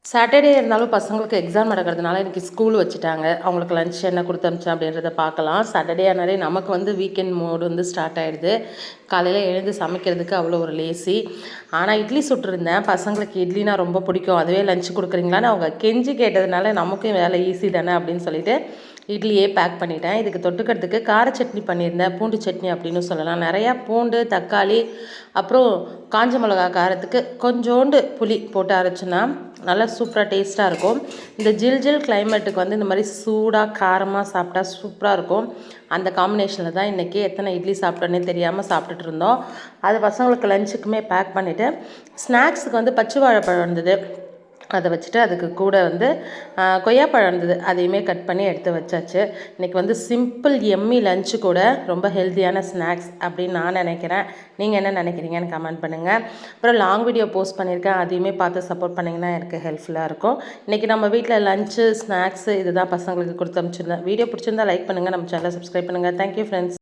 Saturday இருந்தாலும் பசங்களுக்கு exam நடக்கிறதுனால இன்றைக்கி ஸ்கூல் வச்சுட்டாங்க. அவங்களுக்கு லஞ்ச் என்ன கொடுத்து அனுப்பிச்சேன் அப்படின்றத பார்க்கலாம். சாட்டர்டே ஆனாலே நமக்கு வந்து வீக்கெண்ட் மோடு வந்து ஸ்டார்ட் ஆகிடுது. காலையில் எழுந்து சமைக்கிறதுக்கு அவ்வளோ ஒரு லேசி. ஆனால் இட்லி சுட்டிருந்தேன். பசங்களுக்கு இட்லினா ரொம்ப பிடிக்கும். அதுவே லஞ்ச் கொடுக்குறீங்களான்னு அவங்க கெஞ்சி கேட்டதுனால நமக்கும் வேலை ஈஸி தானே அப்படின்னு சொல்லிட்டு இட்லியே பேக் பண்ணிட்டேன். இதுக்கு தொட்டுக்கிறதுக்கு கார சட்னி பண்ணியிருந்தேன். பூண்டு சட்னி அப்படின்னு சொல்லலாம். நிறையா பூண்டு, தக்காளி, அப்புறம் காஞ்ச மிளகா காரத்துக்கு கொஞ்சோண்டு புளி போட்டு அரைச்சினா நல்லா சூப்பராக டேஸ்ட்டாக இருக்கும். இந்த ஜில் ஜில் கிளைமேட்டுக்கு வந்து இந்த மாதிரி சூடாக காரமாக சாப்பிட்டா சூப்பராக இருக்கும். அந்த காம்பினேஷனில் தான் இன்றைக்கி எத்தனை இட்லி சாப்பிட்டோன்னே தெரியாமல் சாப்பிட்டுட்டு இருந்தோம். அது பசங்களுக்கு லஞ்சுக்குமே பேக் பண்ணிவிட்டு ஸ்நாக்ஸுக்கு வந்து பச்சை வாழைப்பழம் இருந்தது. அதை வச்சுட்டு அதுக்கு கூட வந்து கொய்யாப்பழம் இருந்தது. அதையுமே கட் பண்ணி எடுத்து வச்சாச்சு. இன்றைக்கி வந்து சிம்பிள் எம்மி லஞ்சு கூட ரொம்ப ஹெல்த்தியான ஸ்நாக்ஸ் அப்படின்னு நான் நினைக்கிறேன். நீங்கள் என்ன நினைக்கிறீங்கன்னு கமெண்ட் பண்ணுங்கள். அப்புறம் லாங் வீடியோ போஸ்ட் பண்ணியிருக்கேன். அதையுமே பார்த்து சப்போர்ட் பண்ணிங்கன்னா எனக்கு ஹெல்ப்ஃபுல்லாக இருக்கும். இன்றைக்கி நம்ம வீட்டில் லஞ்சு ஸ்நாக்ஸு இதுதான் பசங்களுக்கு கொடுத்து அனுப்பிச்சிருந்தேன். வீடியோ பிடிச்சிருந்தா லைக் பண்ணுங்கள். நம்ம சேனலை சப்ஸ்கிரைப் பண்ணுங்கள். Thank you friends.